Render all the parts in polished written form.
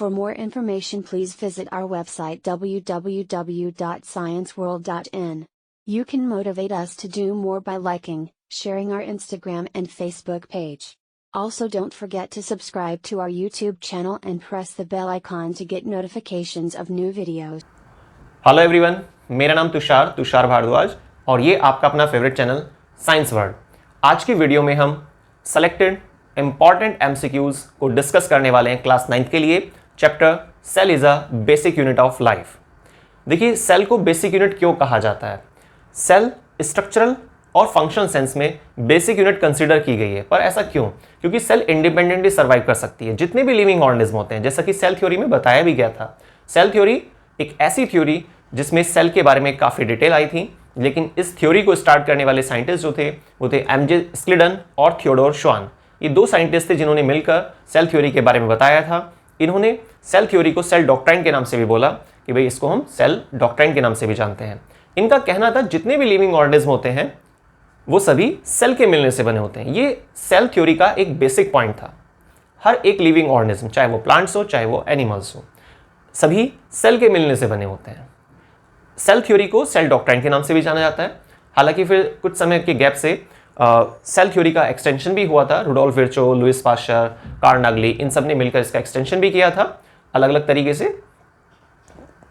For more information, please visit our website www.scienceworld.in. You can motivate us to do more by liking, sharing our Instagram and Facebook page. Also, don't forget to subscribe to our YouTube channel and press the bell icon to get notifications of new videos. Hello everyone, मेरा नाम तुषार भारद्वाज और ये आपका अपना favourite channel science world. आज की video में हम सेलेक्टेड इंपॉर्टेंट एमसीक्यूज को डिस्कस करने वाले हैं क्लास 9 के लिए। Chapter cell is a basic unit of life. देखिए, सेल को बेसिक यूनिट क्यों कहा जाता है? सेल स्ट्रक्चरल और फंक्शन सेंस में बेसिक यूनिट कंसीडर की गई है, पर ऐसा क्यों? क्योंकि सेल इंडिपेंडेंटली सर्वाइव कर सकती है। जितने भी लिविंग ऑर्गेनिज्म होते हैं, जैसा कि सेल थ्योरी में बताया भी गया था, सेल थ्योरी एक ऐसी थ्योरी जिसमें सेल के बारे में काफ़ी डिटेल आई थी, लेकिन इस थ्योरी को स्टार्ट करने वाले साइंटिस्ट जो थे वो थे एमजे स्क्लिडन और थियोडोर श्वान। ये दो साइंटिस्ट थे जिन्होंने मिलकर सेल थ्योरी के बारे में बताया था। इन्होंने सेल थ्योरी को सेल डॉक्ट्राइन के नाम से भी बोला कि भाई इसको हम सेल डॉक्ट्राइन के नाम से भी जानते हैं। इनका कहना था जितने भी लिविंग ऑर्गेनिज्म होते हैं वो सभी सेल के मिलने से बने होते हैं। ये सेल थ्योरी का एक बेसिक पॉइंट था। हर एक लिविंग ऑर्गेनिज्म, चाहे वो प्लांट्स हो चाहे वो एनिमल्स हो, सभी सेल के मिलने से बने होते हैं। सेल थ्योरी को सेल डॉक्ट्राइन के नाम से भी जाना जाता है। हालांकि फिर कुछ समय के गैप से सेल थ्योरी का एक्सटेंशन भी हुआ था। Rudolf Virchow, Louis Pasteur, Carnegie, इन सब ने मिलकर इसका एक्सटेंशन भी किया था अलग अलग तरीके से।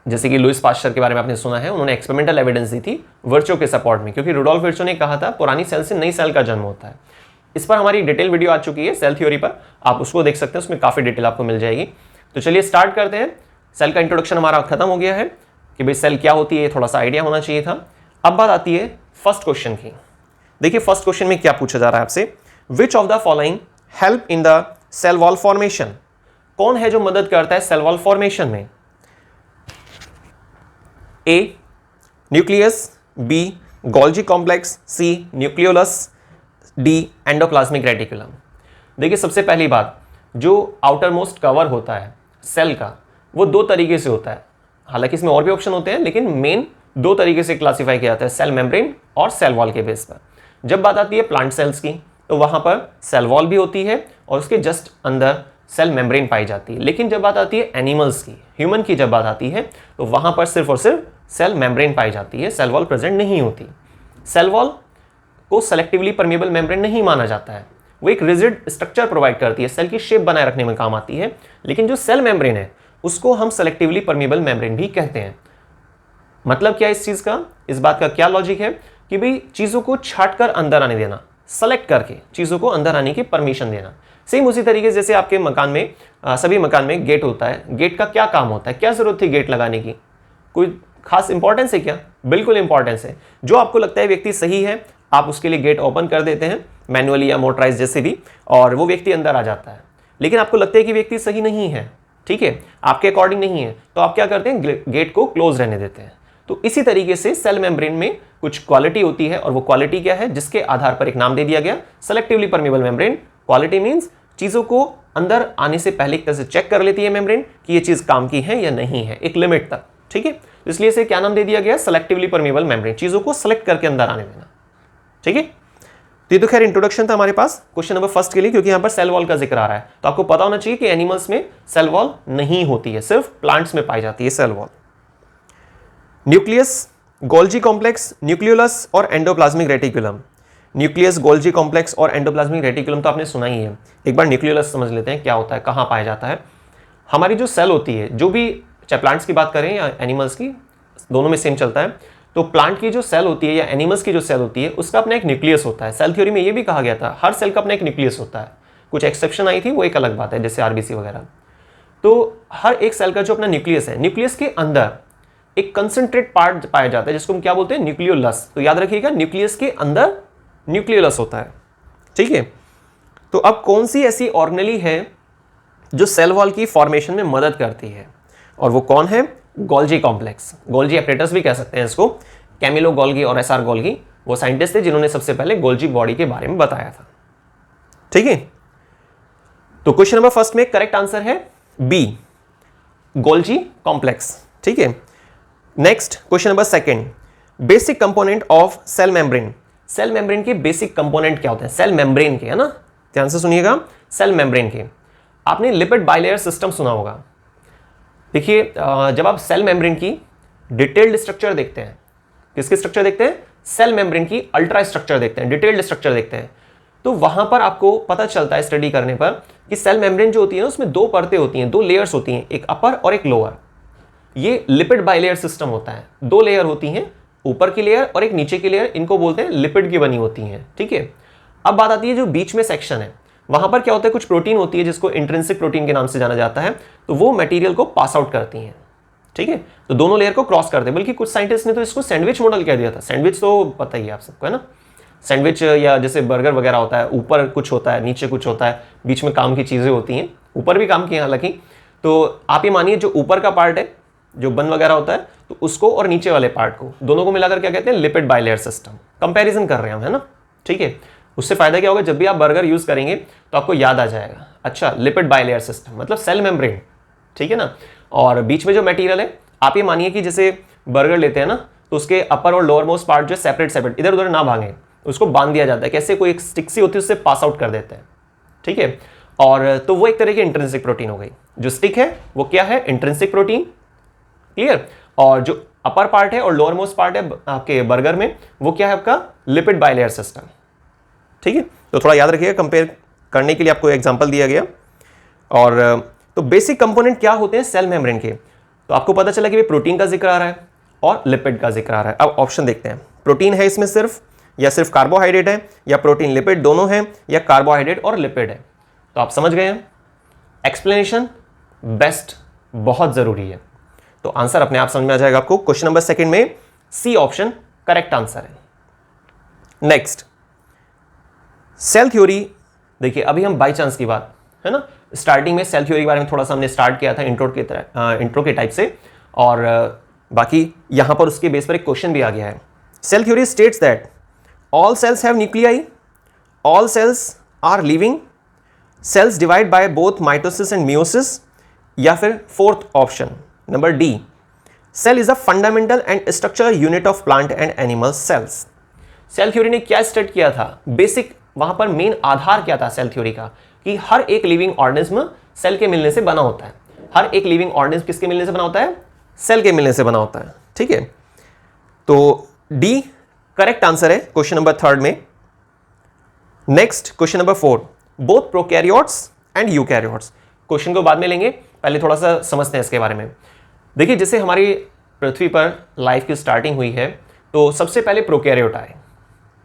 जैसे कि लुइस पास्चर के बारे में आपने सुना है, उन्होंने एक्सपेरिमेंटल एविडेंस दी थी वर्चो के सपोर्ट में, क्योंकि रुडोल्फ विर्चो ने कहा था पुरानी सेल से नई सेल का जन्म होता है। इस पर हमारी डिटेल वीडियो आ चुकी है सेल थ्योरी पर, आप उसको देख सकते हैं, उसमें काफ़ी डिटेल आपको मिल जाएगी। तो चलिए स्टार्ट करते हैं। सेल का इंट्रोडक्शन हमारा खत्म हो गया है कि भाई सेल क्या होती है, थोड़ा सा आइडिया होना चाहिए था। अब बात आती है फर्स्ट क्वेश्चन की। देखिए, फर्स्ट क्वेश्चन में क्या पूछा जा रहा है आपसे, which of the following help in the cell wall formation? कौन है जो मदद करता है सेल वॉल फॉर्मेशन में? ए न्यूक्लियस, बी गोल्जी कॉम्प्लेक्स, सी न्यूक्लियोलस, डी एंडोप्लाज्मिक रेटिकुलम। देखिए, सबसे पहली बात, जो आउटर मोस्ट कवर होता है सेल का वो दो तरीके से होता है। हालांकि इसमें और भी ऑप्शन होते हैं, लेकिन मेन दो तरीके से क्लासिफाई किया जाता है, सेल मेम्ब्रेन और सेल वॉल के बेस पर। जब बात आती है प्लांट सेल्स की, तो वहां पर सेल वॉल भी होती है और उसके जस्ट अंदर सेल मेम्ब्रेन पाई जाती है। लेकिन जब बात आती है एनिमल्स की, ह्यूमन की जब बात आती है, तो वहां पर सिर्फ और सिर्फ सेल मेम्ब्रेन पाई जाती है, सेल वॉल प्रेजेंट नहीं होती। सेल वॉल को सेलेक्टिवली परमेबल मेम्ब्रेन नहीं माना जाता है। वो एक रिजिड स्ट्रक्चर प्रोवाइड करती है, सेल की शेप बनाए रखने में काम आती है। लेकिन जो सेल मेम्ब्रेन है उसको हम सेलेक्टिवली परमेबल मेम्ब्रेन भी कहते हैं। मतलब क्या इस चीज का, इस बात का क्या लॉजिक है कि भाई चीजों को छाट कर अंदर आने देना, सेलेक्ट करके चीजों को अंदर आने की परमिशन देना। सेम उसी तरीके जैसे आपके मकान में सभी मकान में गेट होता है। गेट का क्या काम होता है, क्या जरूरत थी गेट लगाने की? कोई खास इंपॉर्टेंस है क्या? बिल्कुल इंपॉर्टेंस है। जो आपको लगता है व्यक्ति सही है, आप उसके लिए गेट ओपन कर देते हैं मैनुअली या मोटराइज जैसे भी, और वो व्यक्ति अंदर आ जाता है। लेकिन आपको लगता है कि व्यक्ति सही नहीं है, ठीक है, आपके अकॉर्डिंग नहीं है, तो आप क्या करते हैं, गेट को क्लोज रहने देते हैं। तो इसी तरीके से सेल मेम्ब्रेन में कुछ क्वालिटी होती है, और वो क्वालिटी क्या है, जिसके आधार पर एक नाम दे दिया गया, selectively permeable membrane. Quality means चीजों को अंदर आने से पहले एक तरह से चेक कर लेती है मेम्ब्रेन कि ये चीज काम की है या नहीं है, एक लिमिट तक, ठीक है। इसलिए इसे क्या नाम दे दिया गया, सेलेक्टिवली परमेबल मेम्ब्रेन, चीजों को सेलेक्ट करके अंदर आने देना, ठीक है। तो ये तो खैर इंट्रोडक्शन था हमारे पास क्वेश्चन नंबर फर्स्ट के लिए, क्योंकि यहां पर सेल वॉल का जिक्र आ रहा है, तो आपको पता होना चाहिए कि एनिमल्स में सेल वॉल नहीं होती है, सिर्फ प्लांट्स में पाई जाती है cell wall. Nucleus, Golgi complex, nucleolus और endoplasmic reticulum. Nucleus, Golgi complex और एंडोप्लाज्मिक रेटिकुलम तो आपने सुना ही है। एक बार न्यूक्लियोलस समझ लेते हैं क्या होता है, कहां पाया जाता है। हमारी जो सेल होती है, जो भी, चाहे प्लांट्स की बात करें या एनिमल्स की, दोनों में सेम चलता है। तो प्लांट की जो सेल होती है या एनिमल्स की जो सेल होती है, उसका अपना एक न्यूक्लियस होता है। सेल थ्योरी में ये भी कहा गया था, हर सेल का अपना एक न्यूक्लियस होता है। कुछ एक्सेप्शन आई थी, वो एक अलग बात है, जैसे आरबीसी वगैरह। तो हर एक सेल का जो अपना न्यूक्लियस है, न्यूक्लियस के अंदर एक कंसंट्रेट पार्ट पाया जाता है जिसको हम क्या बोलते हैं, न्यूक्लियोलस। तो याद रखिएगा, न्यूक्लियस के अंदर न्यूक्लियोलस होता है, ठीक है। तो अब कौन सी ऐसी ऑर्गेनेली है जो सेल वॉल की फॉर्मेशन में मदद करती है, और वो कौन है, गोल्जी कॉम्प्लेक्स। गोल्जी एपरेटस भी कह सकते हैं इसको। कैमिलो गोल्गी और एसआर गोल्गी वो साइंटिस्ट थे जिन्होंने सबसे पहले गोल्जी बॉडी के बारे में बताया था, ठीक है। तो क्वेश्चन नंबर फर्स्ट में करेक्ट आंसर है बी, गोल्जी कॉम्प्लेक्स, ठीक है। Next question number second, basic component of cell membrane. Cell membrane के बेसिक कंपोनेंट क्या होते हैं, सेल मेम्ब्रेन के, है ना, ध्यान से सुनिएगा, सेल मेम्ब्रेन के। आपने लिपिड बाइलेयर सिस्टम सुना होगा। देखिए जब आप सेल मेम्ब्रेन की डिटेल्ड स्ट्रक्चर देखते हैं, किसके स्ट्रक्चर देखते हैं, सेल मेम्ब्रेन की अल्ट्रा स्ट्रक्चर देखते हैं, डिटेल्ड स्ट्रक्चर देखते हैं, तो वहां पर आपको पता चलता है स्टडी करने पर कि सेल मेम्ब्रेन जो होती है ना उसमें दो परतें होती हैं, दो लेयर्स होती हैं, एक अपर और एक लोअर। ये लिपिड बाइलेयर सिस्टम होता है, दो लेयर होती हैं, ऊपर की लेयर और एक नीचे की लेयर, इनको बोलते हैं लिपिड की बनी होती हैं, ठीक है। अब बात आती है जो बीच में सेक्शन है, वहां पर क्या होता है, कुछ प्रोटीन होती है जिसको इंट्रिंसिक प्रोटीन के नाम से जाना जाता है, तो वो मटेरियल को पास आउट करती हैं, ठीक है। तो दोनों लेयर को क्रॉस करते हैं, बल्कि कुछ साइंटिस्ट ने तो इसको सैंडविच मॉडल कह दिया था। सैंडविच तो पता ही है आप सबको, है ना, सैंडविच या जैसे बर्गर वगैरह होता है, ऊपर कुछ होता है, नीचे कुछ होता है, बीच में काम की चीजें होती हैं, ऊपर भी काम की है हालांकि। तो आप ये मानिए जो ऊपर का पार्ट है, जो बन वगैरह होता है, तो उसको और नीचे वाले पार्ट को दोनों को मिलाकर क्या कहते हैं, लिपिड बाइलेयर सिस्टम। कंपैरिजन कर रहे हैं हम, है ना, ठीक है। उससे फायदा क्या होगा, जब भी आप बर्गर यूज करेंगे तो आपको याद आ जाएगा, अच्छा लिपिड बाइलेयर सिस्टम मतलब सेल मेम्ब्रेन, ठीक है ना। और बीच में जो मटेरियल है, आप ये मानिए कि जैसे बर्गर लेते हैं ना, तो उसके अपर और लोअर मोस्ट पार्ट जो सेपरेट सेपरेट इधर उधर ना भागे, उसको बांध दिया जाता है, कैसे कोई एक स्टिक सी होती है उससे पास आउट कर देते हैं, ठीक है। और तो वो एक तरह की इंट्रिंसिक प्रोटीन हो गई। जो स्टिक है वो क्या है, इंट्रिंसिक प्रोटीन, क्लियर। और जो अपर पार्ट है और लोअर मोस्ट पार्ट है आपके बर्गर में, वो क्या है आपका लिपिड बाइलेयर सिस्टम, ठीक है। तो थोड़ा याद रखिएगा, कंपेयर करने के लिए आपको एग्जांपल दिया गया। और तो बेसिक कंपोनेंट क्या होते हैं सेल मेम्ब्रेन के, तो आपको पता चला कि भाई प्रोटीन का जिक्र आ रहा है और लिपिड का जिक्र आ रहा है। अब ऑप्शन देखते हैं, प्रोटीन है इसमें सिर्फ, या सिर्फ कार्बोहाइड्रेट है, या प्रोटीन लिपिड दोनों है, या कार्बोहाइड्रेट और लिपिड है। तो आप समझ गए हैं, एक्सप्लेनेशन बेस्ट बहुत जरूरी है। तो आंसर अपने आप समझ में आ जाएगा आपको। क्वेश्चन नंबर सेकंड में सी ऑप्शन करेक्ट आंसर है। Next, cell theory. देखिए अभी हम बाय चांस की बात, है ना, स्टार्टिंग में सेल थ्योरी के बारे में थोड़ा सा हमने स्टार्ट किया था इंट्रो के टाइप से, और बाकी यहां पर उसके बेस पर एक क्वेश्चन भी आ गया है। Cell theory states that all cells have nuclei, all cells are living, cells divide by both mitosis and meiosis, या फिर fourth option number D, cell is a fundamental and structural unit of plant and animal cells. Cell theory ने क्या state किया था, basic वहां पर main आधार क्या था सेल थ्योरी का, कि हर एक लिविंग ऑर्गेनिज्म सेल के मिलने से बना होता है। हर एक लिविंग ऑर्गेनिज्म किसके मिलने से बना होता है, सेल के मिलने से बना होता है, ठीक है। तो डी करेक्ट आंसर है क्वेश्चन नंबर थर्ड में। Next question number four, both prokaryotes and eukaryotes. Question को बाद में लेंगे, पहले थोड़ा सा समझते हैं इसके बारे में। देखिए जैसे हमारी पृथ्वी पर लाइफ की स्टार्टिंग हुई है, तो सबसे पहले प्रोकैरियोट आए,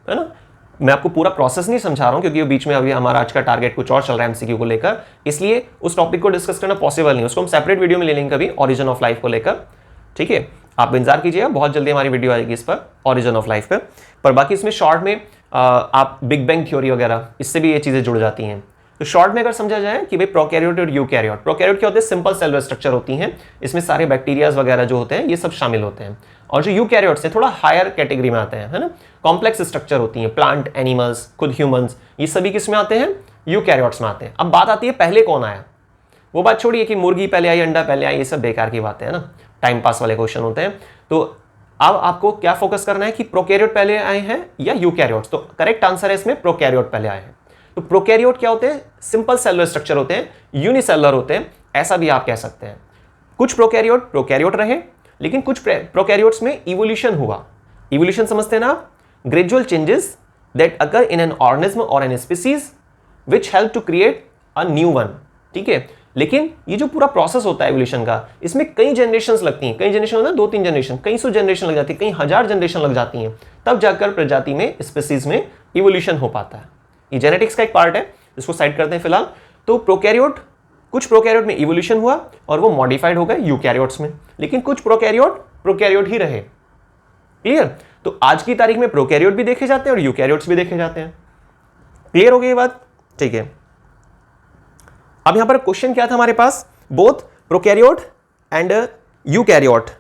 है ना। मैं आपको पूरा प्रोसेस नहीं समझा रहा हूं क्योंकि बीच में अभी हमारा आज का टारगेट कुछ और चल रहा है एमसीक्यू को लेकर, इसलिए उस टॉपिक को डिस्कस करना पॉसिबल नहीं, उसको हम सेपरेट वीडियो में ले लेंगे कभी, ओरिजिन ऑफ लाइफ को लेकर, ठीक है। आप इंतजार कीजिएगा, बहुत जल्दी हमारी वीडियो आएगी इस पर, ओरिजिन ऑफ लाइफ पर बाकी इसमें शॉर्ट में आप बिग बैंग थ्योरी वगैरह इससे भी ये चीजें जुड़ जाती हैं। तो शॉर्ट में अगर समझा जाए कि भाई प्रोकैरियोट और यूकैरियोट, प्रोकैरियोट क्या होते हैं, सिंपल सेलुलर स्ट्रक्चर होती हैं, इसमें सारे बैक्टीरियाज वगैरह जो होते हैं ये सब शामिल होते हैं। और जो यूकैरियोट्स हैं थोड़ा हायर कैटेगरी में आते हैं, है ना, कॉम्प्लेक्स स्ट्रक्चर होती हैं, प्लांट, एनिमल्स, खुद ह्यूमंस, ये सभी किस में आते हैं, यूकैरियोट्स में आते हैं। अब बात आती है पहले कौन आया, वो बात छोड़िए कि मुर्गी पहले आई, अंडा पहले आई, ये सब बेकार की बातें है ना, टाइम पास वाले क्वेश्चन होते हैं। तो अब आपको क्या फोकस करना है कि प्रोकैरियोट पहले आए हैं या यूकैरियोट्स। तो करेक्ट आंसर है इसमें प्रोकैरियोट पहले आए हैं। तो प्रोकैरियोट क्या होते हैं, सिंपल सेलुलर स्ट्रक्चर होते हैं, यूनिसेलुलर होते हैं, ऐसा भी आप कह सकते हैं। कुछ प्रोकैरियोट रहे, लेकिन कुछ प्रोकैरियोट्स में इवोल्यूशन हुआ। इवोल्यूशन समझते हैं ना आप, gradual changes that occur in an organism और an species which help to create a new one, ठीक है। लेकिन ये जो पूरा प्रोसेस होता है एवोल्यूशन का, इसमें कई जनरेशंस लगती हैं, कई जनरेशन होता है, 2-3 जनरेशन, कई सौ जनरेशन लग जाती है, कई हजार जनरेशन लग जाती हैं, तब जाकर प्रजाति में, स्पीसीज में इवोल्यूशन हो पाता है। ये जेनेटिक्स का एक पार्ट है, इसको साइड करते हैं फिलहाल। तो प्रोकैरियोट, कुछ प्रोकैरियोट में इवोल्यूशन हुआ और वो मॉडिफाइड हो गए यूकैरियोट्स में, लेकिन कुछ प्रोकैरियोट ही रहे, क्लियर। तो आज की तारीख में प्रोकैरियोट भी देखे जाते हैं और यूकैरियोट्स भी देखे जाते हैं, क्लियर हो गई ये बात, ठीक है। अब यहां पर क्वेश्चन क्या था हमारे पास, both prokaryote and eukaryote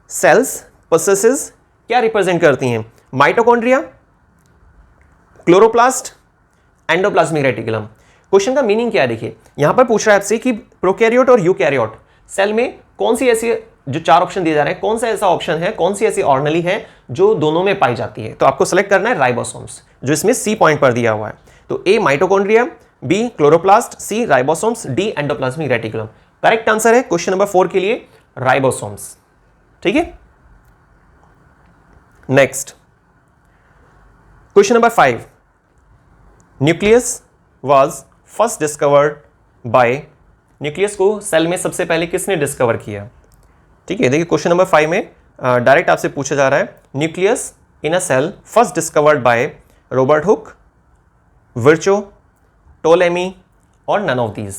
cells possesses क्या रिप्रेजेंट करती हैं, mitochondria, chloroplast, endoplasmic reticulum. Question का मीनिंग क्या है, देखिए यहां पर पूछ रहा है आपसे कि प्रोकैरियोट और यूकैरियोट सेल में कौन सी ऐसी, जो चार ऑप्शन दिए जा रहे हैं, कौन सा ऐसा ऑप्शन है, कौन सी ऐसी ऑर्गेनेली है जो दोनों में पाई जाती है। तो आपको सेलेक्ट करना है राइबोसोम्स, जो इसमें सी पॉइंट पर दिया हुआ है। तो A mitochondria, B chloroplast, C ribosomes, D endoplasmic reticulum. Correct answer है क्वेश्चन नंबर 4 के लिए राइबोसोम्स। ठीक है, next question number 5, nucleus was first discovered by, nucleus को सेल में सबसे पहले किसने डिस्कवर किया? ठीक है, देखिए क्वेश्चन नंबर 5 में डायरेक्ट आपसे पूछा जा रहा है, nucleus in a cell first discovered by Robert Hooke, Virchow, Ptolemy और नन ऑफ दीज।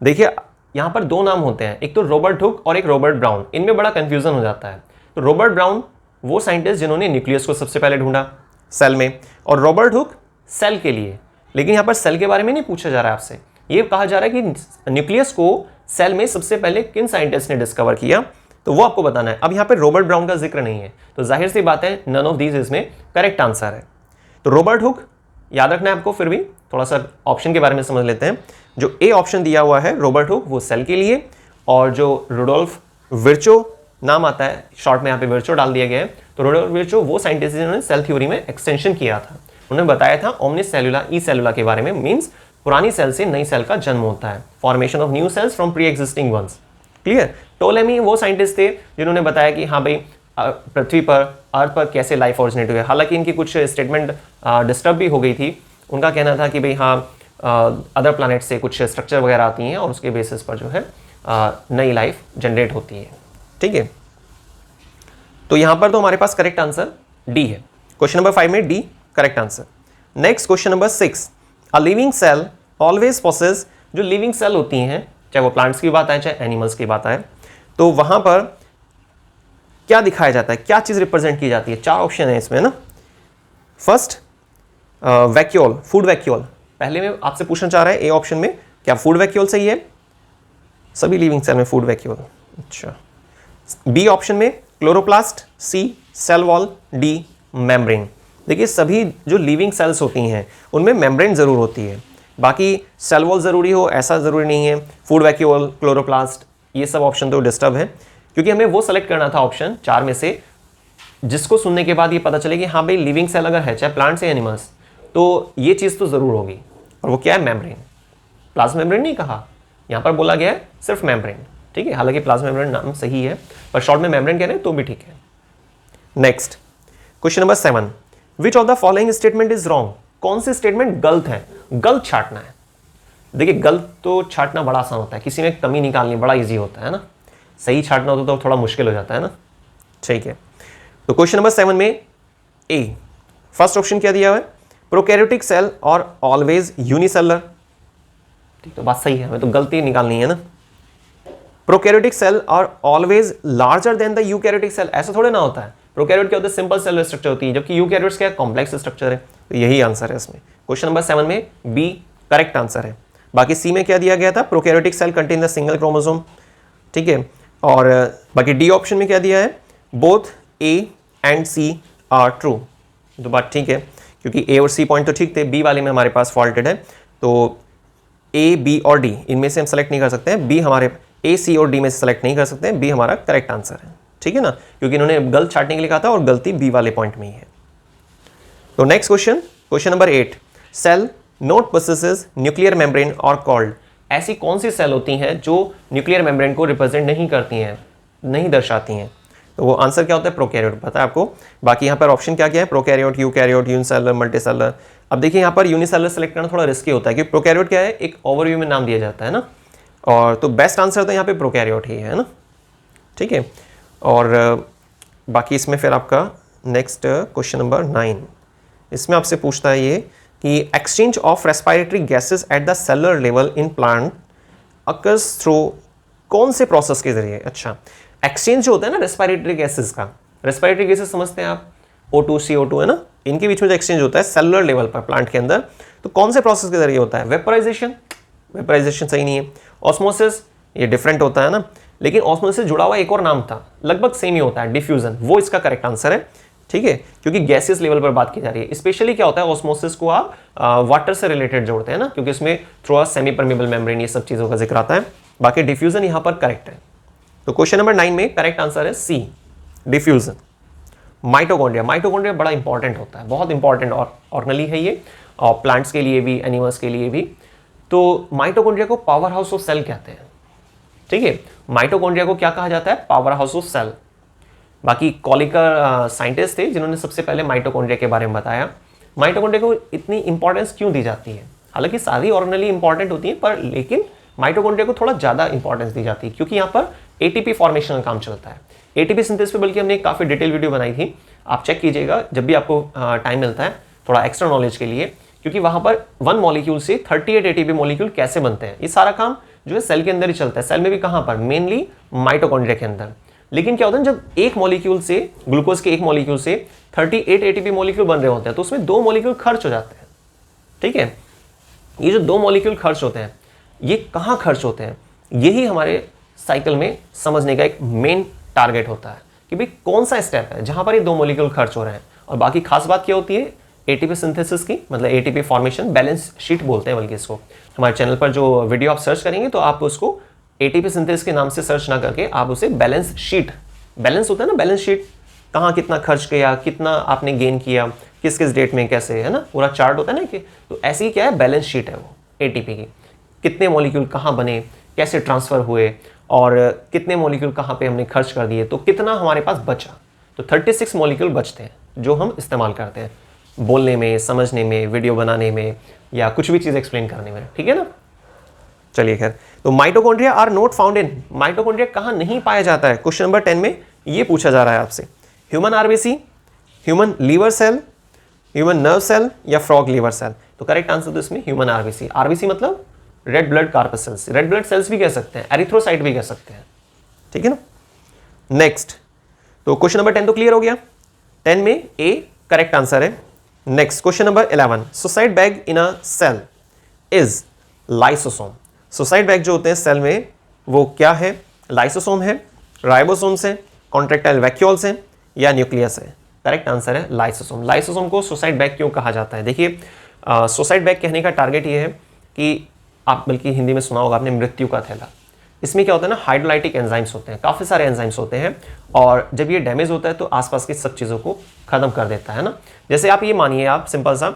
देखिए यहां पर दो नाम होते हैं, एक तो रॉबर्ट हुक और एक रॉबर्ट ब्राउन, इनमें बड़ा कंफ्यूजन हो जाता है। तो रॉबर्ट ब्राउन वो साइंटिस्ट जिन्होंने न्यूक्लियस को सबसे पहले ढूंढा सेल में, और रॉबर्ट हुक सेल के लिए। लेकिन यहां पर सेल के बारे में नहीं पूछा जा रहा है आपसे, ये कहा जा रहा है कि न्यूक्लियस को सेल में सबसे पहले किन साइंटिस्ट ने डिस्कवर किया, तो वो आपको बताना है। अब यहां पर रॉबर्ट ब्राउन का जिक्र नहीं है, तो जाहिर सी बात है नन ऑफ दीज इसमें करेक्ट आंसर है। तो रॉबर्ट हुक याद रखना है आपको, फिर भी थोड़ा सा ऑप्शन के बारे में समझ लेते हैं। जो ए ऑप्शन दिया हुआ है रॉबर्ट हुक वो सेल के लिए, और जो रुडोल्फ विर्चो नाम आता है, शॉर्ट में यहाँ पे विर्चो डाल दिया गया है, तो रुडोल्फ विर्चो वो साइंटिस्ट जिन्होंने सेल थ्योरी में एक्सटेंशन किया था। उन्होंने बताया था ओमनिस सेलुला ई सेलुला के बारे में, मींस पुरानी सेल से नई सेल का जन्म होता है, formation of new cells from pre existing ones. Clear. Ptolemy वो साइंटिस्ट थे जिन्होंने बताया कि हाँ भाई पृथ्वी पर, अर्थ पर कैसे लाइफ ओरिजिनेट हुई है। हालांकि इनकी कुछ स्टेटमेंट डिस्टर्ब भी हो गई थी। उनका कहना था कि भाई हाँ अदर प्लैनेट से कुछ स्ट्रक्चर वगैरह आती हैं और उसके बेसिस पर जो है नई लाइफ जनरेट होती है। ठीक है, तो यहां पर तो हमारे पास करेक्ट आंसर डी है। क्वेश्चन नंबर 5 में D correct answer. Next question number 6, a living cell always possess, जो लिविंग सेल होती हैं चाहे वो प्लांट्स की बात आए चाहे एनिमल्स की बात आए, तो वहां पर क्या दिखाया जाता है, क्या चीज रिप्रेजेंट की जाती है? 4 ऑप्शन है इसमें ना। फर्स्ट वैक्यूल, फूड वैक्यूल, पहले में आपसे पूछना चाह रहा है ए ऑप्शन में क्या फूड वैक्यूल सही है? सभी लिविंग सेल में फूड वैक्यूल। अच्छा, बी ऑप्शन में क्लोरोप्लास्ट, सी सेल वॉल, डी मेम्ब्रेन। देखिए सभी जो लिविंग सेल्स होती हैं उनमें मेम्ब्रेन जरूर होती है, बाकी सेल वॉल जरूरी हो ऐसा जरूरी नहीं है। फूड वैक्यूल, क्लोरोप्लास्ट, ये सब ऑप्शन तो डिस्टर्ब है, क्योंकि हमें वो सेलेक्ट करना था ऑप्शन 4 में से जिसको सुनने के बाद ये पता चले कि हाँ भाई लिविंग सेल अगर है चाहे प्लांट्स या एनिमल्स तो ये चीज़ तो ज़रूर होगी, और वो क्या है? मेम्ब्रेन। प्लाज्मा मेम्ब्रेन नहीं कहा, यहाँ पर बोला गया है सिर्फ मेम्ब्रेन। ठीक है, हालांकि प्लाज्मा मेम्ब्रेन नाम सही है पर शॉर्ट में मेम्ब्रेन कह रहे हैं तो भी ठीक है। Next question number 7, which of the following statement is wrong? कौन सी स्टेटमेंट गलत है? गलत छांटना है। देखिए गलत तो छांटना बड़ा आसान होता है, किसी में कमी निकालनी बड़ा ईजी होता है ना, सही छांटना होता तो थोड़ा मुश्किल हो जाता है ना। ठीक है, तो क्वेश्चन नंबर 7 में ए फर्स्ट ऑप्शन क्या दिया हुआ है? प्रोकैरियोटिक सेल और ऑलवेज यूनिसेलर। ठीक, तो बात सही है, हमें तो गलती निकालनी है ना। प्रोकैरियोटिक सेल और always larger than the eukaryotic cell, ऐसा थोड़े ना होता है। प्रोकैरियोट क्या होता है? सिंपल सेलुलर स्ट्रक्चर होती है, जबकि यूकैरियोट्स क्या है? कॉम्प्लेक्स स्ट्रक्चर है। तो यही आंसर है इसमें। क्वेश्चन नंबर 7 में बी करेक्ट आंसर है। बाकी सी में क्या दिया गया था? Prokaryotic cell contain the single chromosome. ठीक है, और बाकी डी ऑप्शन में क्या दिया है? Both A and C are true. तो बात ठीक है, क्योंकि ए और सी पॉइंट तो ठीक थे, बी वाले में हमारे पास फॉल्टेड है, तो ए बी और डी इनमें से हम सेलेक्ट नहीं कर सकते हैं। बी हमारे ए सी और डी में से सेलेक्ट नहीं कर सकते हैं, बी हमारा करेक्ट आंसर है। ठीक है ना, क्योंकि इन्होंने गलत छांटने के लिए कहा था और गलती बी वाले पॉइंट में ही है। तो next question, question number 8, cell not possesses nuclear membrane और कॉल्ड, ऐसी कौन सी सेल होती हैं जो न्यूक्लियर मेम्ब्रेन को रिप्रेजेंट नहीं करती हैं, नहीं दर्शाती हैं? तो वो आंसर क्या होता है? प्रोकैरियोट, पता है आपको। बाकी यहाँ पर ऑप्शन क्या क्या है? Prokaryote, eukaryote, unicellular, multicellular. अब देखिए यहाँ पर यूनिसेलुलर सेलेक्ट करना थोड़ा रिस्की होता है, क्योंकि प्रोकैरियोट क्या है, एक ओवरव्यू में नाम दिया जाता है ना, और तो बेस्ट आंसर तो यहाँ पे प्रोकैरियोट ही है ना। ठीक है, और बाकी इसमें फिर आपका नेक्स्ट क्वेश्चन नंबर 9, इसमें आपसे पूछता है ये कि exchange of respiratory gases at the cellular level in plant occurs through कौन से प्रोसेस के जरिए? अच्छा, एक्सचेंज जो होता है ना रेस्पिरेटरी गैसेस का, रेस्पिरेटरी गैसेस समझते हैं आप, O2 CO2 है ना, इनके बीच में जो एक्सचेंज होता है सेलुलर लेवल पर प्लांट के अंदर, तो कौन से प्रोसेस के जरिए होता है? वेपराइजेशन, वेपराइजेशन सही नहीं है। ऑस्मोसिस, ये डिफरेंट होता है ना, लेकिन ऑस्मोसिस जुड़ा हुआ एक और नाम था, लगभग सेम ही होता है, डिफ्यूजन, वो इसका करेक्ट आंसर है। ठीक है, क्योंकि गैसियस लेवल पर बात की जा रही है। स्पेशली क्या होता है, ऑस्मोसिस को आप वाटर से रिलेटेड जोड़ते हैं ना, क्योंकि इसमें थ्रू सेमी परमेबल मेम्ब्रेन ये सब चीजों का जिक्र आता है। बाकी डिफ्यूजन यहाँ पर करेक्ट है। तो क्वेश्चन नंबर 9 में करेक्ट आंसर है सी, डिफ्यूजन। माइटोकॉन्ड्रिया, माइटोकॉन्ड्रिया बड़ा इंपॉर्टेंट होता है, बहुत इंपॉर्टेंट ऑर्गेनली है ये, और प्लांट्स के लिए भी, एनिमल्स के लिए भी। तो माइटोकॉन्ड्रिया को पावर हाउस ऑफ सेल कहते हैं। ठीक है। माइटोकॉन्ड्रिया को क्या कहा जाता है? Power house of cell. बाकी कॉलिकर साइंटिस्ट थे जिन्होंने सबसे पहले माइटोकॉन्ड्रिया के बारे में बताया। माइटोकॉन्ड्रिया को इतनी इंपॉर्टेंस क्यों दी जाती है? हालांकि सारी ऑर्गेनेली इंपॉर्टेंट होती है, पर लेकिन माइटोकॉन्ड्रिया को थोड़ा ज़्यादा इंपॉर्टेंस दी जाती है क्योंकि यहाँ पर एटीपी फॉर्मेशन का काम चलता है। एटीपी सिंथेसिस पे बल्कि हमने काफ़ी डिटेल वीडियो बनाई थी, आप चेक कीजिएगा जब भी आपको टाइम मिलता है थोड़ा एक्स्ट्रा नॉलेज के लिए, क्योंकि वहाँ पर 1 मॉलिक्यूल से 38 एटीपी मॉलिक्यूल कैसे बनते हैं, ये सारा काम जो है सेल के अंदर ही चलता है। सेल में भी कहाँ पर? मेनली माइटोकॉन्ड्रिया के अंदर। लेकिन क्या होता है, जब एक मॉलिक्यूल से, ग्लूकोज के एक मॉलिक्यूल से 38 एटीपी मॉलिक्यूल बन रहे होते हैं तो उसमें 2 मॉलिक्यूल खर्च हो जाते हैं। ठीक है, ये जो 2 मॉलिक्यूल खर्च होते हैं ये कहाँ खर्च होते हैं, यही हमारे साइकिल में समझने का एक मेन टारगेट होता है कि भाई कौन सा स्टेप है जहां पर ये 2 मॉलिक्यूल खर्च हो रहे हैं। और बाकी खास बात क्या होती है? एटीपी सिंथेसिस की, मतलब एटीपी फॉर्मेशन, बैलेंस शीट बोलते हैं बल्कि इसको। हमारे चैनल पर जो वीडियो आप सर्च करेंगे तो आप उसको एटीपी सिंथेसिस के नाम से सर्च ना करके आप उसे बैलेंस शीट, बैलेंस होता है ना, बैलेंस शीट, कहाँ कितना खर्च किया, कितना आपने गेन किया, किस किस डेट में कैसे, है ना, पूरा चार्ट होता है ना कि, तो ऐसी ही क्या है, बैलेंस शीट है वो एटीपी की। कितने मॉलिक्यूल कहाँ बने, कैसे ट्रांसफर हुए और कितने मॉलिक्यूल कहाँ पे हमने खर्च कर दिए, तो कितना हमारे पास बचा। तो 36 मॉलिक्यूल बचते हैं जो हम इस्तेमाल करते हैं बोलने में, समझने में, वीडियो बनाने में या कुछ भी चीज़ एक्सप्लेन करने में। ठीक है ना। चलिए खैर, तो mitochondria are not found in, mitochondria कहाँ नहीं पाया जाता है? क्वेश्चन नंबर 10 में ये पूछा जा रहा है आपसे। Human RBC, human liver cell, human nerve cell या फ्रॉग लीवर सेल? तो करेक्ट आंसर तो इसमें ह्यूमन आरबीसी। आरबीसी मतलब red blood corpuscles, red blood cells भी कह सकते हैं, एरिथ्रोसाइट भी कह सकते हैं। ठीक है ना। नेक्स्ट, तो क्वेश्चन नंबर 10 तो क्लियर हो गया। 10 में ए करेक्ट आंसर है। Next question number 11, suicide bag in a cell is lysosome. Suicide bag जो होते हैं सेल में वो क्या है? लाइसोसोम है, राइबोसोम्स है, कॉन्ट्रैक्टाइल वैक्यूल्स हैं या न्यूक्लियस है? करेक्ट आंसर है लाइसोसोम। लाइसोसोम को सुसाइड बैग क्यों कहा जाता है? देखिए, सुसाइड बैग कहने का टारगेट ये है कि आप बल्कि हिंदी में सुना होगा आपने, मृत्यु का थैला। इसमें क्या होता है ना, हाइड्रोलाइटिक एंजाइम्स होते हैं, काफ़ी सारे एंजाइम्स होते हैं, और जब ये डैमेज होता है तो आसपास की सब चीज़ों को ख़त्म कर देता है ना। जैसे आप ये मानिए, आप सिंपल सा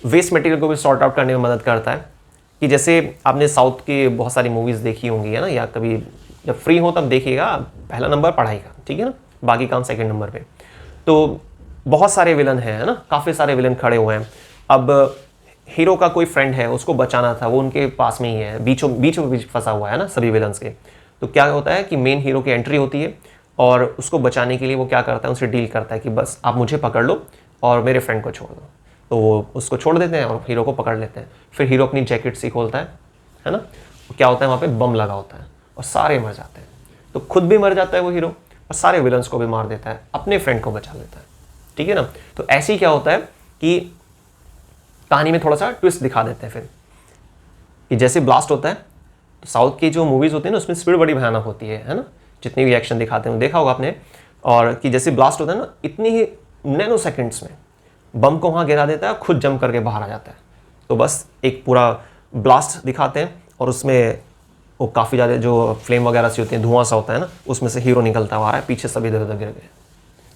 वेस्ट मटेरियल को भी सॉर्ट आउट करने में मदद करता है। कि जैसे आपने साउथ की बहुत सारी मूवीज़ देखी होंगी, है ना, या कभी जब फ्री हो तब देखिएगा, पहला नंबर पढ़ाई का, ठीक है ना, बाकी काम सेकंड नंबर पे। तो बहुत सारे विलन हैं, है ना, काफ़ी सारे विलन खड़े हुए हैं। अब हीरो का कोई फ्रेंड है, उसको बचाना था, वो उनके पास में ही है, बीचों बीच फंसा हुआ है ना सभी विलन्स के। तो क्या होता है कि मेन हीरो की एंट्री होती है और उसको बचाने के लिए वो क्या करता है, उससे डील करता है कि बस आप मुझे पकड़ लो और मेरे फ्रेंड को छोड़ दो। तो वो उसको छोड़ देते हैं और हीरो को पकड़ लेते हैं। फिर हीरो अपनी जैकेट सी खोलता है ना, तो क्या होता है, वहाँ पे बम लगा होता है और सारे मर जाते हैं। तो खुद भी मर जाता है वो हीरो और सारे विलन्स को भी मार देता है, अपने फ्रेंड को बचा लेता है। ठीक है ना। तो ऐसे ही क्या होता है कि कहानी में थोड़ा सा ट्विस्ट दिखा देते हैं फिर, कि जैसे ब्लास्ट होता है तो साउथ की जो मूवीज़ होती है ना उसमें स्पीड बड़ी भयानक होती है ना, जितनी भी एक्शन दिखाते हैं देखा होगा आपने। और कि जैसे ब्लास्ट होता है ना, इतनी ही नैनो सेकेंड्स में बम को वहाँ गिरा देता है, खुद जंप करके बाहर आ जाता है। तो बस एक पूरा ब्लास्ट दिखाते हैं और उसमें वो काफ़ी ज़्यादा जो फ्लेम वगैरह सी होती है, धुआं सा होता है ना, उसमें से हीरो निकलता हुआ आ रहा है, पीछे सभी इधर उधर गिर गए।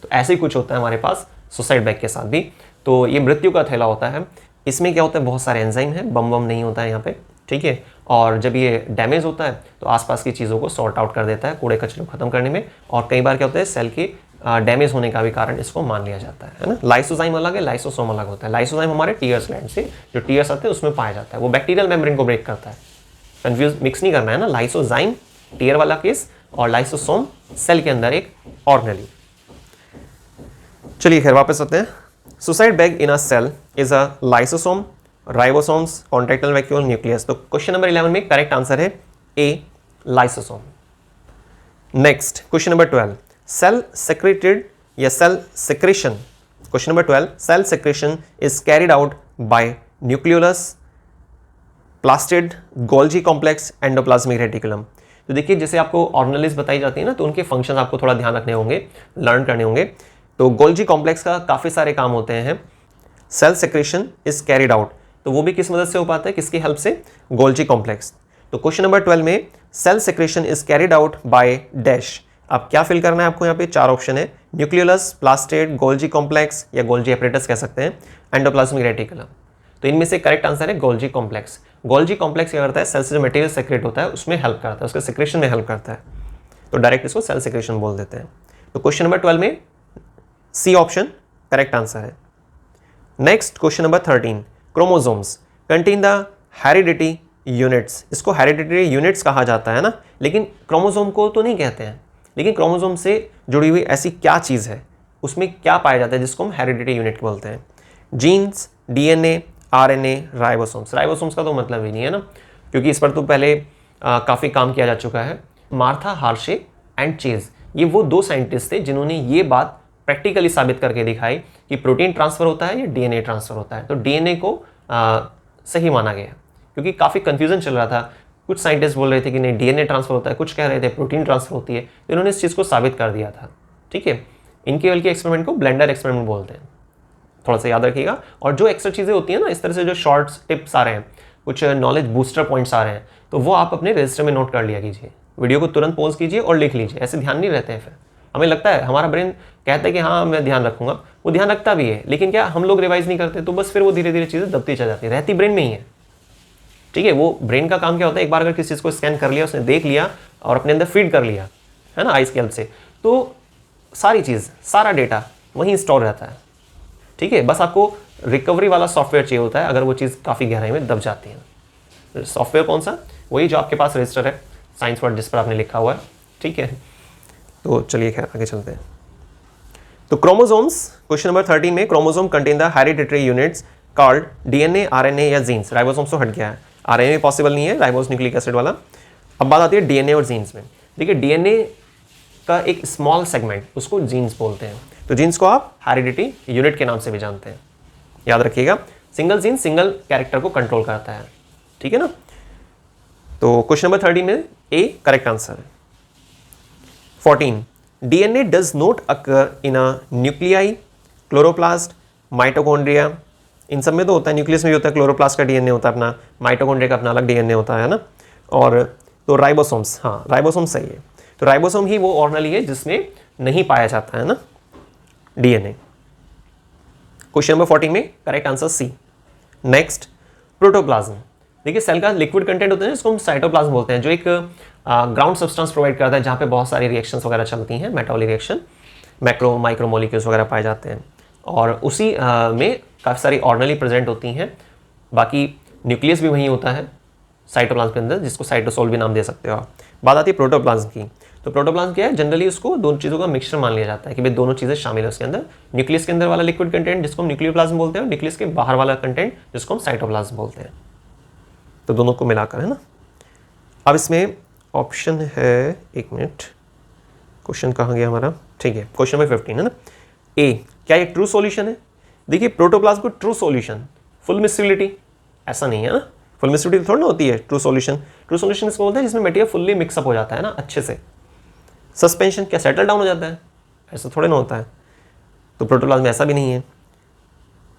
तो ऐसे ही कुछ होता है हमारे पास सुसाइड बैग के साथ भी। तो ये मृत्यु का थैला होता है। इसमें क्या होता है, बहुत सारे एंजाइम है, बम नहीं होता है यहाँ पे, ठीक है। और जब ये डैमेज होता है तो आसपास की चीज़ों को सॉर्ट आउट कर देता है, कूड़े कचरे को खत्म करने में। और कई बार क्या होता है, सेल के डैमेज होने का भी कारण इसको मान लिया जाता है ना। लाइसोजाइम अलग है, लाइसोसोम अलग होता है। लाइसोजाइम हमारे टीयर्स ग्लैंड से जो टीयर्स आते हैं उसमें पाया जाता है, वो बैक्टीरियल मेम्ब्रेन को ब्रेक करता है। कंफ्यूज मिक्स नहीं करना है ना, लाइसोजाइम टीयर वाला केस और लाइसोसोम सेल के अंदर एक ऑर्गेनेली। चलिए खैर वापस आते हैं। Suicide bag in a cell is a lysosome, ribosomes, contractile vacuole, nucleus. तो क्वेश्चन नंबर 11 में करेक्ट आंसर है A, lysosome. Next question number 12, cell secreted या cell secretion. Question number 12, cell secretion is carried out by nucleolus, plastid, Golgi complex, endoplasmic reticulum. तो देखिए, जैसे आपको organelles बताई जाती है ना, तो उनके फंक्शन आपको थोड़ा ध्यान रखने होंगे, लर्न करने होंगे। तो गोल्जी कॉम्प्लेक्स का काफ़ी सारे काम होते हैं। Cell secretion is carried out, तो वो भी किस मदद से हो पाता है, किसकी हेल्प से, गोल्जी कॉम्प्लेक्स। तो क्वेश्चन नंबर 12 में cell secretion is carried out by dash. अब क्या फिल करना है आपको, यहाँ पे 4 ऑप्शन है, न्यूक्लियोलस, प्लास्टिड, गोल्जी कॉम्प्लेक्स या गोल्जी एपरेटस कह सकते हैं, एंडोप्लाज्मिक रेटिकुलम। तो इनमें से करेक्ट आंसर है गोल्जी कॉम्प्लेक्स। गोल्जी कॉम्प्लेक्स क्या करता है, सेल से जो मटेरियल सेक्रेट होता है उसमें हेल्प करता है, उसके सेक्रेशन में हेल्प करता है, तो डायरेक्ट इसको सेल सेक्रेशन बोल देते हैं। तो क्वेश्चन नंबर 12 में सी ऑप्शन करेक्ट आंसर है। Next question number 13, chromosomes contain the heredity units. इसको हेरिडिटरी यूनिट्स कहा जाता है ना, लेकिन क्रोमोसोम को तो नहीं कहते हैं। लेकिन क्रोमोसोम से जुड़ी हुई ऐसी क्या चीज़ है, उसमें क्या पाया जाता है जिसको हम हेरिडिटरी यूनिट बोलते हैं? Genes, DNA, RNA, ribosomes. Ribosomes का तो मतलब ही नहीं है ना, क्योंकि इस पर तो पहले काफ़ी काम किया जा चुका है। मार्था हार्शे एंड चेज, ये वो दो साइंटिस्ट थे जिन्होंने ये बात प्रैक्टिकली साबित करके दिखाई कि प्रोटीन ट्रांसफर होता है या डीएनए ट्रांसफर होता है। तो डीएनए को सही माना गया, क्योंकि काफ़ी कंफ्यूजन चल रहा था। कुछ साइंटिस्ट बोल रहे थे कि नहीं डीएनए ट्रांसफर होता है, कुछ कह रहे थे प्रोटीन ट्रांसफर होती है। तो इन्होंने इस चीज़ को साबित कर दिया था। ठीक है, इनके बल्कि एक्सपेरिमेंट को ब्लेंडर एक्सपेरिमेंट बोलते हैं, थोड़ा सा याद रखिएगा। और जो एक्स्ट्रा चीज़ें होती हैं ना, इस तरह से जो शॉर्ट्स टिप्स आ रहे हैं, कुछ नॉलेज बूस्टर पॉइंट्स आ रहे हैं, तो वो आप अपने रजिस्टर में नोट कर लिया कीजिए। वीडियो को तुरंत पॉज कीजिए और लिख लीजिए, ऐसे ध्यान नहीं रहते हैं। फिर हमें लगता है, हमारा ब्रेन कहता है कि हाँ मैं ध्यान रखूंगा, वो ध्यान रखता भी है, लेकिन क्या हम लोग रिवाइज नहीं करते, तो बस फिर वो धीरे धीरे चीज़ें दबती चल जाती है, रहती ब्रेन में ही है। ठीक है, वो ब्रेन का काम क्या होता है, एक बार अगर किसी चीज़ को स्कैन कर लिया, उसने देख लिया और अपने अंदर फीड कर लिया है ना आइस की हेल्प से, तो सारी चीज़, सारा डेटा वहीं स्टोर रहता है। ठीक है, बस आपको रिकवरी वाला सॉफ्टवेयर चाहिए होता है अगर वो चीज़ काफ़ी गहराई में दब जाती है। सॉफ्टवेयर कौन सा? वही जो आपके पास रजिस्टर है साइंस वर्ड जिस पर आपने लिखा हुआ है। ठीक है, तो चलिए खैर आगे चलते हैं। तो क्रोमोसोम्स, क्वेश्चन नंबर 13 में chromosome contain the hereditary units called DNA, RNA या जीन्स। राइबोसोम्स तो हट गया है, आरएनए पॉसिबल नहीं है, राइबोस न्यूक्लिक एसिड वाला। अब बात आती है डीएनए और जीन्स में। देखिए डीएनए का एक स्मॉल सेगमेंट, उसको जीन्स बोलते हैं। तो जीन्स को आप हेरिडिटी यूनिट के नाम से भी जानते हैं, याद रखिएगा। सिंगल जीन सिंगल कैरेक्टर को कंट्रोल करता है। ठीक है ना, तो क्वेश्चन नंबर 13 में ए करेक्ट आंसर है। 14, DNA does not occur in a nuclei, chloroplast, mitochondria. इन सब में तो होता है, न्यूक्लियस में भी होता है, क्लोरोप्लास्ट का डीएनए होता है अपना, माइटोकॉन्ड्रिया का अपना अलग डीएनए होता है ना। और तो राइबोसोम्स, हाँ राइबोसोम सही है। तो राइबोसोम ही वो ऑर्गेनेल है जिसमें नहीं पाया जाता है ना डीएनए। क्वेश्चन नंबर 14 में correct answer C. Next, protoplasm. देखिए सेल का लिक्विड कंटेंट होता है जिसको हम साइटोप्लाज्म बोलते हैं, जो एक ग्राउंड सब्सटेंस प्रोवाइड करता है जहाँ पे बहुत सारी रिएक्शंस वगैरह चलती हैं, metabolic reaction, macro micro molecules वगैरह पाए जाते हैं, और उसी में काफ़ी सारी ऑर्गेनेली प्रेजेंट होती हैं। बाकी न्यूक्लियस भी वहीं होता है साइटोप्लाज्म के अंदर, जिसको साइटोसोल भी नाम दे सकते हो आप। बात आती है प्रोटोप्लाज्म की। तो प्रोटोप्लाज्म क्या है, जनरली उसको दोनों चीज़ों का मिक्सचर मान लिया जाता है कि भाई दोनों चीज़ें शामिल है उसके अंदर। न्यूक्लियस के अंदर वाला लिक्विड कंटेंट जिसको हम न्यूक्लियोप्लाज्म बोलते हैं, और न्यूक्लियस के बाहर वाला कंटेंट जिसको हम साइटोप्लाज्म बोलते हैं। तो दोनों को मिलाकर, है ना। अब इसमें ऑप्शन है, एक मिनट, क्वेश्चन कहाँ गया हमारा, ठीक है, क्वेश्चन नंबर 15 है ना। ए, क्या ये ट्रू सॉल्यूशन है? देखिए प्रोटोप्लाज्म को ट्रू सॉल्यूशन, फुल मिक्सिबिलिटी ऐसा नहीं है ना, फुल मिक्सिबिलिटी थोड़ी ना होती है ट्रू सॉल्यूशन। ट्रू सॉल्यूशन इसको बोलते हैं जिसमें मटेरियल फुल्ली मिक्सअप हो जाता है ना अच्छे से। सस्पेंशन क्या सेटल डाउन हो जाता है? ऐसा थोड़े ना होता है। तो प्रोटोप्लाज्म में ऐसा भी नहीं है।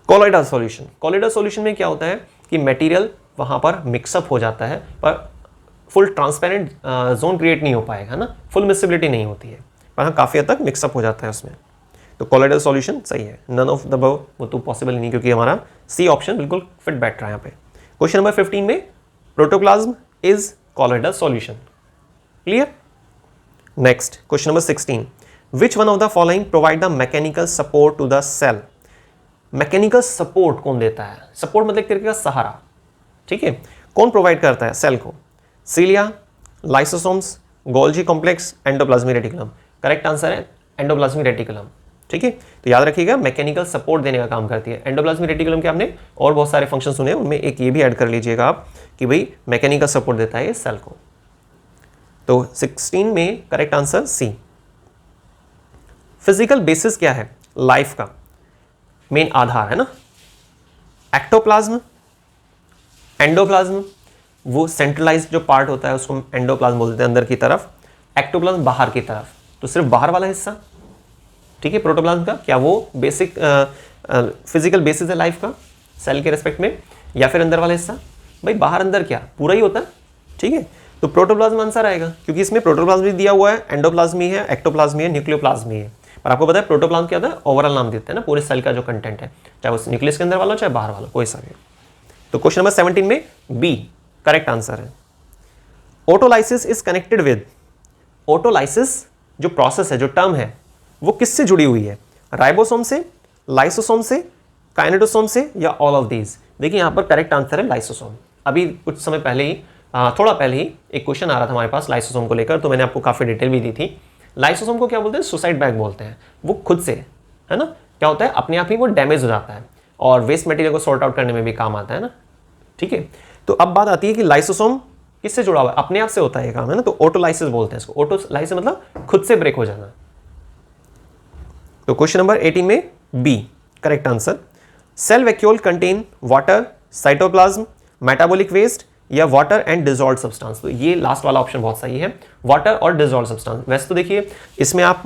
कोलॉइडल सॉल्यूशन, कोलॉइडल सॉल्यूशन में क्या होता है कि मटेरियल वहाँ पर मिक्सअप हो जाता है, पर फुल ट्रांसपेरेंट जोन क्रिएट नहीं हो पाएगा ना, फुल मिक्सिबिलिटी नहीं होती है, पर हाँ काफ़ी हद तक मिक्सअप हो जाता है उसमें। तो कोलॉइडल सॉल्यूशन सही है, नन ऑफ द अबव वो तो पॉसिबल नहीं, क्योंकि हमारा सी ऑप्शन बिल्कुल फिट बैठ रहा है यहाँ पे। क्वेश्चन नंबर 15 में protoplasm is colloidal solution, clear. Next question number 16, which one of the following provide the mechanical support to the cell. Mechanical support कौन देता है? सपोर्ट मतलब एक तरीके का सहारा, ठीक है। कौन प्रोवाइड करता है सेल को? Cilia, lysosomes, Golgi complex, endoplasmic reticulum. Correct answer है एंडोप्लाज्मिक रेटिकुलम, ठीक है। तो याद रखिएगा मैकेनिकल सपोर्ट देने का काम करती है एंडोप्लाज्मिक रेटिकुलम के। आपने और बहुत सारे फंक्शन सुने, उनमें एक ये भी ऐड कर लीजिएगा आप कि भाई मैकेनिकल सपोर्ट देता है ये सेल को। तो 16 में correct answer C. Physical basis क्या है लाइफ का? मेन आधार है ना, एक्टोप्लाज्म, एंडोप्लाज्म, वो सेंट्रलाइज्ड जो पार्ट होता है उसको एंडोप्लाज्म बोलते हैं अंदर की तरफ, एक्टोप्लाज्म बाहर की तरफ, तो सिर्फ बाहर वाला हिस्सा, ठीक है। प्रोटोप्लाज्म का क्या वो बेसिक फिजिकल बेसिस है लाइफ का सेल के रेस्पेक्ट में, या फिर अंदर वाला हिस्सा? भाई बाहर अंदर क्या पूरा ही होता है, ठीक है। तो प्रोटोप्लाज्म आंसर आएगा, क्योंकि इसमें प्रोटोप्लाज्म भी दिया हुआ है, एंडोप्लाज्म भी है, एक्टोप्लाज्म भी है, न्यूक्लियोप्लाज्म भी है। पर आपको पता है प्रोटोप्लाज्म क्या होता है? ओवरऑल नाम देते हैं ना पूरे सेल का जो कंटेंट है, चाहे वो न्यूक्लियस के अंदर वाला हो चाहे बाहर वाला, कोई सा भी। तो क्वेश्चन नंबर 17 में बी करेक्ट आंसर है। Autolysis is connected with, autolysis जो प्रोसेस है, जो टर्म है, वो किससे जुड़ी हुई है? राइबोसोम से, लाइसोसोम से, काइनेटोसोम से, या ऑल ऑफ दीज? देखिए यहां पर करेक्ट आंसर है लाइसोसोम। अभी कुछ समय पहले ही, थोड़ा पहले ही एक क्वेश्चन आ रहा था हमारे पास लाइसोसोम को लेकर, तो मैंने आपको काफी डिटेल भी दी थी। लाइसोसोम को क्या बोलते हैं? सुसाइड बैग बोलते हैं। वो खुद से, है ना, क्या होता है, अपने आप ही वो डैमेज हो जाता है और वेस्ट मटेरियल को सॉर्ट आउट करने में भी काम आता है ना। ठीक है, तो अब बात आती है कि लाइसोसोम किससे जुड़ा हुआ है? अपने आप से होता है ये काम, है ना, तो ऑटोलाइसिस बोलते हैं इसको। ऑटोलाइसिस मतलब खुद से ब्रेक हो जाना। तो क्वेश्चन नंबर 18 में B correct answer. Cell vacuole contain water, cytoplasm, metabolic waste, या वाटर एंड डिजॉल्व सब्सटेंस। तो ये लास्ट वाला ऑप्शन बहुत सही है, वाटर और डिजॉल्व सब्सटेंस। वैसे तो देखिए इसमें आप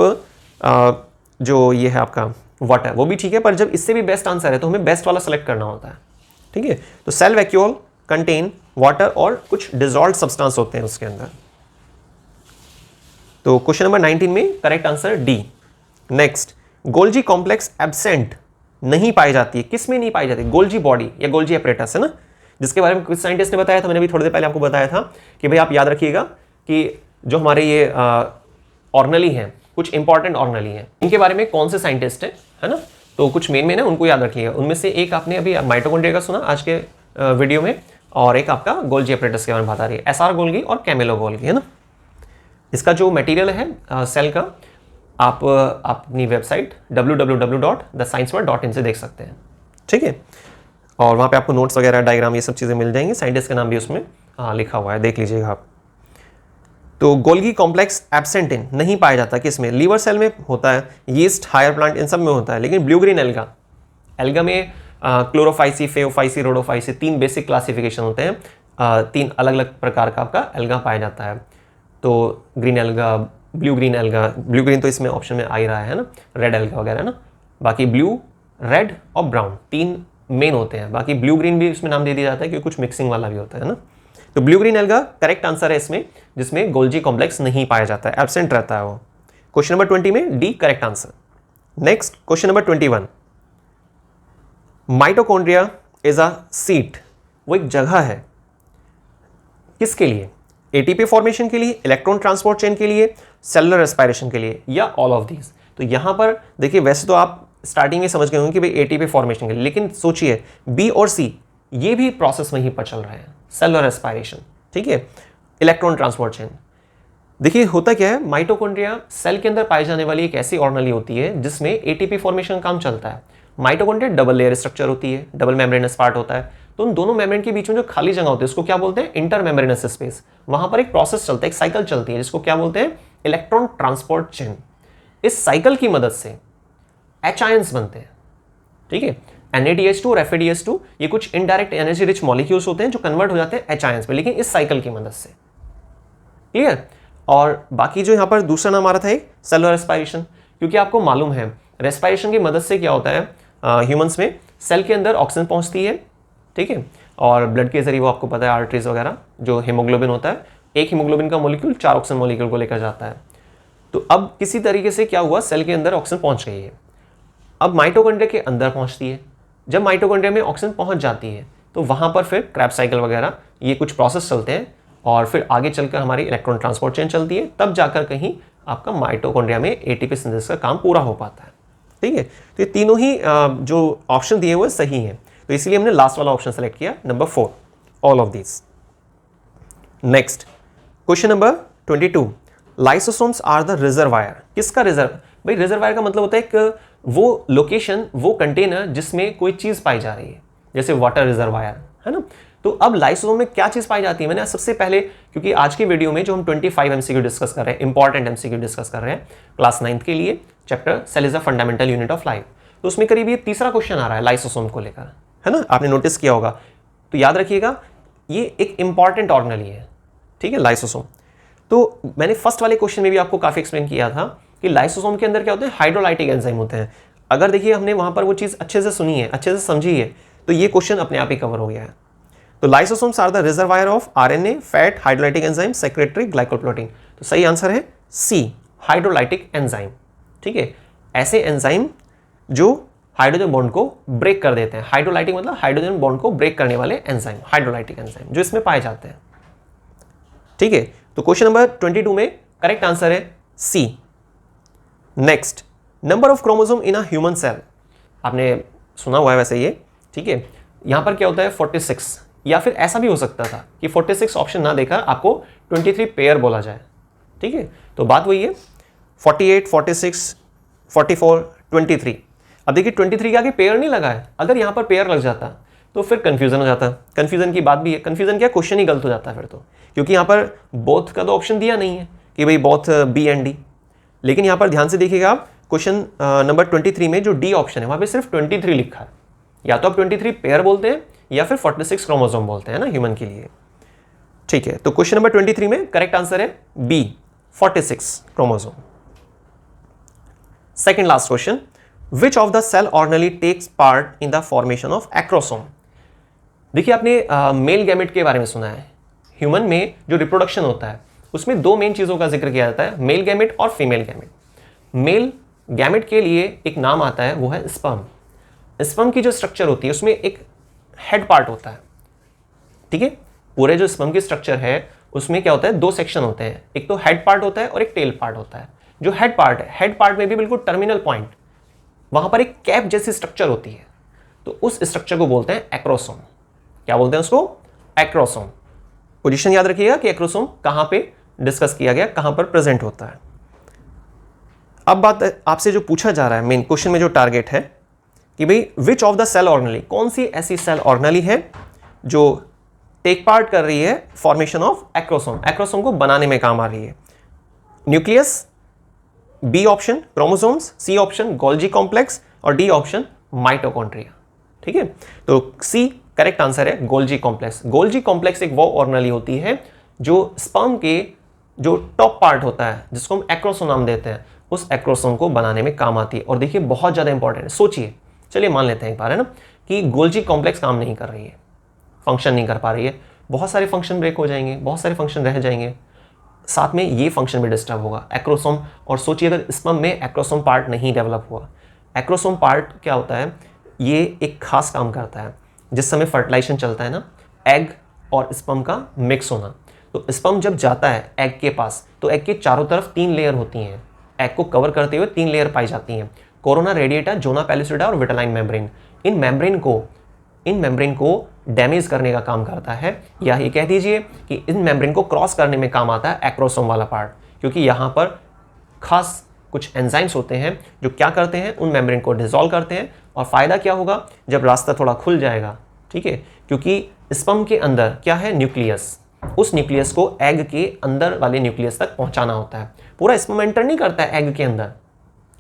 जो ये है आपका वाटर, वो भी ठीक है, पर जब इससे भी बेस्ट आंसर है तो हमें बेस्ट वाला सेलेक्ट करना होता है। ठीक है, तो सेल वैक्यूल कंटेन वाटर और कुछ डिजॉल्व सब्सटेंस होते हैं उसके अंदर। तो क्वेश्चन नंबर 19 में correct answer D. Next, Golgi complex absent नहीं पाई जाती है। किस में नहीं पाई जाती? गोल्जी बॉडी या गोल्जी एपरेटस, है ना, जिसके बारे में कुछ साइंटिस्ट ने बताया था। मैंने भी थोड़ी देर पहले आपको बताया था कि भाई आप याद रखिएगा कि जो हमारे ये ऑर्गनली हैं, कुछ इंपॉर्टेंट ऑर्गनली हैं, इनके बारे में कौन से साइंटिस्ट है ना, तो कुछ मेन है, उनको याद रखिएगा। उनमें से एक आपने अभी माइटोकॉन्ड्रिया का सुना आज के वीडियो में, और एक आपका गोल्जी एपरेटस के बारे में बता रही है, एसआर गोल्गी और कैमिलो गोल्गी, है ना। इसका जो मटेरियल है सेल का, आप अपनी वेबसाइट www.thescienceworld.in से देख सकते हैं। ठीक है, और वहाँ पे आपको नोट्स वगैरह, डायग्राम, ये सब चीज़ें मिल जाएंगी। साइंटिस्ट का नाम भी उसमें लिखा हुआ है, देख लीजिएगा आप। तो गोल्गी कॉम्प्लेक्स एब्सेंट इन नहीं पाया जाता, किसमें? लीवर सेल में होता है, यीस्ट, हायर प्लांट, इन सब में होता है, लेकिन ब्लू ग्रीन एल्गा, एल्गा में क्लोरोफाइसी, फेओफाइसी, रोडोफाइसी, 3 बेसिक क्लासिफिकेशन होते हैं। 3 अलग अलग प्रकार का आपका एल्गा पाया जाता है। तो green alga, blue green alga, blue green तो इसमें ऑप्शन में आ ही रहा है ना, रेड एल्गा वगैरह ना, बाकी ब्लू, रेड और ब्राउन 3 मेन होते हैं। बाकी ब्लू ग्रीन भी इसमें नाम दे दिया जाता है क्योंकि कुछ मिक्सिंग वाला भी होता है ना। तो blue green alga correct answer है इसमें, जिसमें गोल्जी कॉम्प्लेक्स नहीं पाया जाता है, एब्सेंट रहता है वो। क्वेश्चन नंबर 20 में D correct answer. Next question number 21, mitochondria is a seat, वो एक जगह है, किसके लिए? एटीपी फॉर्मेशन के लिए, इलेक्ट्रॉन ट्रांसपोर्ट चेन के लिए, सेलुलर रेस्पिरेशन के लिए, या ऑल ऑफ दीज? तो यहां पर देखिए, वैसे तो आप स्टार्टिंग में समझ गए होंगे कि भाई एटीपी फॉर्मेशन के लिए, लेकिन सोचिए बी और सी ये भी प्रोसेस वहीं पर चल रहा है, सेलुलर रेस्पिरेशन, ठीक है, इलेक्ट्रॉन ट्रांसपोर्ट चेन। देखिए होता क्या है, माइटोकॉन्ड्रिया सेल के अंदर पाई जाने वाली एक ऐसी ऑर्गेनेल होती है जिसमें एटीपी फॉर्मेशन का काम चलता है। माइटोकॉन्ड्रिया डबल लेयर स्ट्रक्चर होती है, डबल मेम्ब्रेनस पार्ट होता है, तो उन दोनों मेम्ब्रेन के बीच में जो खाली जगह होती है उसको क्या बोलते हैं? Inter membranes space. वहां पर एक प्रोसेस चलता है, एक साइकिल चलती है, जिसको क्या बोलते हैं? Electron transport chain. इस साइकिल की मदद से एच आयंस बनते हैं, ठीक है। NADH2 और FADH2 ये कुछ इनडायरेक्ट एनर्जी रिच मॉलिक्यूल्स होते हैं जो कन्वर्ट हो जाते हैं एच आयंस में, लेकिन इस साइकिल की मदद से, क्लियर। और बाकी जो यहां पर दूसरा नाम आ रहा था एक सेलुलर रेस्पिरेशन, क्योंकि आपको मालूम है रेस्पिरेशन की मदद से क्या होता है, ह्यूमंस में सेल के अंदर ऑक्सीजन पहुंचती है, ठीक है, और ब्लड के जरिए वो आपको पता है आर्टरीज वगैरह, जो हीमोग्लोबिन होता है, एक हीमोग्लोबिन का मॉलिक्यूल 4 ऑक्सीजन मॉलिक्यूल को लेकर जाता है। तो अब किसी तरीके से क्या हुआ, सेल के अंदर ऑक्सीजन पहुंच गई है, अब माइटोकॉन्ड्रिया के अंदर पहुंचती है। जब माइटोकॉन्ड्रिया में ऑक्सीजन पहुंच जाती है तो वहां पर फिर क्रैब साइकिल वगैरह ये कुछ प्रोसेस चलते हैं, और फिर आगे चलकर हमारी इलेक्ट्रॉन ट्रांसपोर्ट चेन चलती है, तब जाकर कहीं आपका माइटोकॉन्ड्रिया में एटीपी सिंथेसिस का काम पूरा हो पाता है, ठीक है। तो ये तीनों ही जो ऑप्शन दिए हुए सही हैं, तो इसलिए हमने लास्ट वाला ऑप्शन सेलेक्ट किया, number 4, all of these. Next question number 22, lysosomes are the reservoir. किसका रिजर्व? भाई रिजर्वायर का मतलब होता है एक वो लोकेशन, वो कंटेनर जिसमें कोई चीज पाई जा रही है, जैसे वाटर रिजर्वायर, है ना। तो अब लाइसोसोम में क्या चीज पाई जाती है? मैंने सबसे पहले, क्योंकि आज की वीडियो में जो हम 25 MCQ डिस्कस कर रहे हैं, इंपॉर्टेंट MCQ डिस्कस कर रहे हैं क्लास 9th के लिए, chapter cell is a fundamental unit of life, तो उसमें करीब ये तीसरा क्वेश्चन आ रहा है लाइसोसोम को लेकर, है ना, आपने नोटिस किया होगा। तो याद रखिएगा ये एक इंपॉर्टेंट ऑर्गेनेल है, ठीक है, लाइसोसोम। तो मैंने फर्स्ट वाले क्वेश्चन में भी आपको काफी एक्सप्लेन किया था कि लाइसोसोम के अंदर क्या होते हैं, हाइड्रोलाइटिक एंजाइम होते हैं। अगर देखिए हमने वहां पर वो चीज अच्छे से सुनी है, अच्छे से समझी है, तो ये क्वेश्चन अपने आप ही कवर हो गया है। तो lysosomes are the reservoir of RNA, fat, hydrolytic enzyme, secretory, glycoprotein. तो सही आंसर है सी, हाइड्रोलाइटिक एंजाइम, ठीक है। ऐसे एंजाइम जो हाइड्रोजन बॉन्ड को ब्रेक कर देते हैं। हाइड्रोलाइटिक मतलब हाइड्रोजन बॉन्ड को ब्रेक करने वाले एंजाइम, हाइड्रोलाइटिक एंजाइम जो इसमें पाए जाते हैं। ठीक है, तो क्वेश्चन नंबर 22 में करेक्ट आंसर है C. Next, number of chromosome in a human cell, आपने सुना हुआ है वैसे ये। ठीक है, यहां पर क्या होता है 46, या फिर ऐसा भी हो सकता था कि 46 ऑप्शन ना देकर आपको 23 पेयर बोला जाए। ठीक है, तो बात वही है 48, 46, 44, 23। अब देखिए 23 के आगे पेयर नहीं लगा है, अगर यहां पर पेयर लग जाता तो फिर कंफ्यूजन हो जाता। कंफ्यूजन की बात भी है, कंफ्यूजन क्या, क्वेश्चन ही गलत हो जाता है फिर तो, क्योंकि यहां पर बोथ का तो ऑप्शन दिया नहीं है कि भाई बोथ बी एंड डी। लेकिन यहां पर ध्यान से देखिएगा आप, क्वेश्चन नंबर 23 में जो डी ऑप्शन है वहां पे सिर्फ 23 लिखा है। या तो आप 23 पेयर बोलते हैं या फिर 46 क्रोमोसोम बोलते हैं ना ह्यूमन के लिए। ठीक है, तो क्वेश्चन नंबर 23 में करेक्ट आंसर है B, 46 chromosome. Second last question, which of the cell organelle takes part in the formation of acrosome. देखिए आपने मेल गैमेट के बारे में सुना है। ह्यूमन में जो रिप्रोडक्शन होता है उसमें दो मेन चीजों का जिक्र किया जाता है, मेल गैमेट और फीमेल गैमेट। मेल गैमेट के लिए एक नाम आता है, वो है स्पर्म। स्पर्म की जो स्ट्रक्चर होती है उसमें एक हेड पार्ट होता है। ठीक है, पूरे जो स्पर्म की स्ट्रक्चर है उसमें क्या होता है, दो सेक्शन होते हैं, एक तो हेड पार्ट होता है और एक टेल पार्ट होता है। जो हेड पार्ट है, हेड पार्ट में भी बिल्कुल टर्मिनल पॉइंट, वहां पर एक कैप जैसी स्ट्रक्चर होती है, तो उस स्ट्रक्चर को बोलते हैं एक्रोसोम। क्या बोलते हैं उसको, एक्रोसोम। पोजीशन याद रखिएगा कि एक्रोसोम कहां पे डिस्कस किया गया, कहां पर प्रेजेंट होता है। अब बात आपसे जो पूछा जा रहा है मेन क्वेश्चन में, जो टारगेट है कि भाई which of the cell organelle, कौन सी ऐसी सेल ऑर्गेनेली है जो टेक पार्ट कर रही है फॉर्मेशन ऑफ एक्रोसोम, एक्रोसोम को बनाने में काम आ रही है। Nucleus, B option chromosomes, C option Golgi complex और डी ऑप्शन माइटोकॉन्ड्रिया। ठीक है, तो सी करेक्ट आंसर है गोल्जी कॉम्प्लेक्स। गोल्जी कॉम्प्लेक्स एक वो ऑर्गेनेली होती है जो स्पर्म के जो टॉप पार्ट होता है, जिसको हम एक्रोसोम नाम देते हैं, उस एक्रोसोम को बनाने में काम आती है। और देखिए बहुत ज्यादा इंपॉर्टेंट है, सोचिए, चलिए मान लेते हैं एक बार, है ना, कि गोल्जी कॉम्प्लेक्स काम नहीं कर रही है, फंक्शन नहीं कर पा रही है, बहुत सारे फंक्शन ब्रेक हो जाएंगे, बहुत सारे फंक्शन रह जाएंगे, साथ में ये फंक्शन भी डिस्टर्ब होगा एक्रोसोम। और सोचिए अगर स्पर्म में एक्रोसोम पार्ट नहीं डेवलप हुआ, एक्रोसोम पार्ट क्या होता है, ये एक खास काम करता है। जिस समय फर्टिलाइजेशन चलता है ना, एग और स्पर्म का मिक्स होना, तो स्पर्म जब जाता है एग के पास, तो एग के चारों तरफ 3 लेयर होती हैं, एग को कवर करते हुए 3 लेयर पाई जाती हैं, कोरोना रेडिएटा, जोना पैलिसिडा और विटेलाइन मेम्ब्रेन। इन मेम्ब्रेन को डैमेज करने का काम करता है, या ये कह दीजिए कि इन मेम्ब्रेन को क्रॉस करने में काम आता है एक्रोसोम वाला पार्ट, क्योंकि यहाँ पर खास कुछ एंजाइम्स होते हैं जो क्या करते हैं, उन मेम्ब्रेन को डिसॉल्व करते हैं। और फायदा क्या होगा, जब रास्ता थोड़ा खुल जाएगा, ठीक है, क्योंकि स्पर्म के अंदर क्या है, न्यूक्लियस, उस न्यूक्लियस को एग के अंदर वाले न्यूक्लियस तक पहुंचाना होता है। पूरा स्पर्म एंटर नहीं करता है एग के अंदर,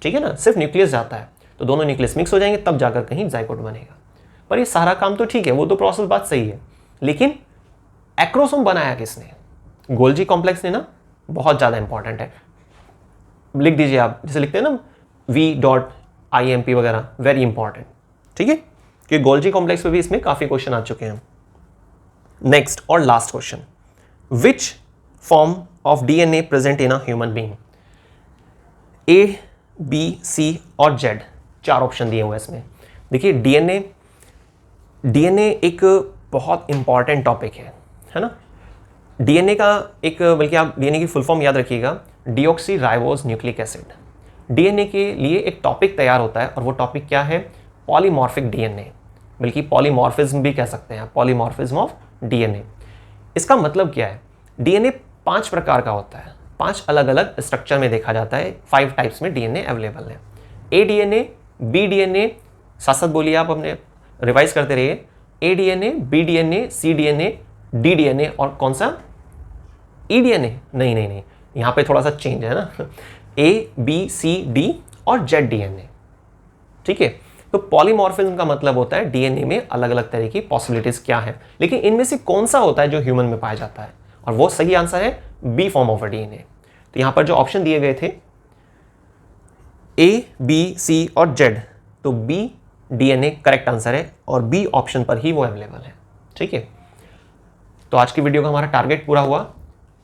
ठीक है ना, सिर्फ न्यूक्लियस जाता है, तो दोनों न्यूक्लियस मिक्स हो जाएंगे, तब जाकर कहीं जाइगोट बनेगा। पर ये सारा काम तो ठीक है, वो तो प्रोसेस बात सही है, लेकिन एक्रोसोम बनाया किसने, गोल्जी कॉम्प्लेक्स ने ना, बहुत ज्यादा इंपॉर्टेंट है। लिख दीजिए आप, जैसे लिखते हैं ना V.IMP वगैरह, वेरी इंपॉर्टेंट, ठीक है, क्योंकि गोल्जी कॉम्प्लेक्स पे भी इसमें काफी क्वेश्चन आ चुके हैं। नेक्स्ट और last question, which form of DNA present in a human being. A, B, C और Z, 4 ऑप्शन दिए हुए हैं इसमें। देखिए DNA एक बहुत इंपॉर्टेंट टॉपिक है ना। DNA का एक, बल्कि आप DNA की फुल फॉर्म याद रखिएगा, deoxy ribose nucleic acid. DNA के लिए एक टॉपिक तैयार होता है, और वो टॉपिक क्या है, पॉलीमॉर्फिक DNA, बल्कि पॉलीमॉर्फिज्म भी कह सकते हैं, पॉलीमॉर्फिज्म ऑफ DNA। इसका मतलब क्या है, DNA 5 प्रकार का होता है, 5 अलग अलग स्ट्रक्चर में देखा जाता है, 5 टाइप्स में DNA अवेलेबल है। ADNA, BDNA, साथ साथ बोलिए आप, अपने रिवाइज करते रहिए, ADNA, BDNA, CDNA, DDNA और कौन सा, EDNA, नहीं, यहां पे थोड़ा सा चेंज है ना, A, B, C, D और ZDNA, ठीक है। तो पॉलीमॉर्फिज्म का मतलब होता है DNA में अलग अलग तरह की पॉसिबिलिटीज क्या है, लेकिन इनमें से कौन सा होता है जो ह्यूमन में पाया जाता है, और वो सही आंसर है बी फॉर्म ऑफ DNA। तो यहां पर जो ऑप्शन दिए गए थे A, B, C और Z, तो B DNA करेक्ट आंसर है, और बी ऑप्शन पर ही वो अवेलेबल है, ठीक है। तो आज की वीडियो का हमारा टारगेट पूरा हुआ।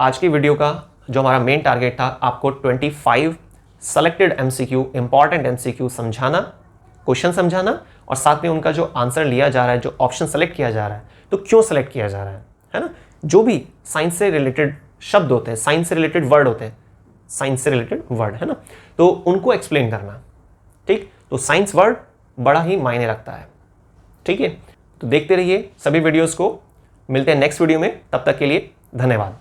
आज की वीडियो का जो हमारा मेन टारगेट था, आपको 25 सेलेक्टेड MCQ, इंपॉर्टेंट MCQ समझाना, क्वेश्चन समझाना और साथ में उनका जो आंसर लिया जा रहा है, जो ऑप्शन सेलेक्ट किया जा रहा है, तो क्यों सेलेक्ट किया जा रहा है ना। जो भी साइंस से रिलेटेड शब्द होते हैं, साइंस से रिलेटेड वर्ड होते हैं, साइंस से रिलेटेड वर्ड है ना, तो उनको एक्सप्लेन करना। ठीक, तो साइंस वर्ड बड़ा ही मायने रखता है। ठीक है, तो देखते रहिए सभी वीडियोस को। मिलते हैं नेक्स्ट वीडियो में, तब तक के लिए धन्यवाद।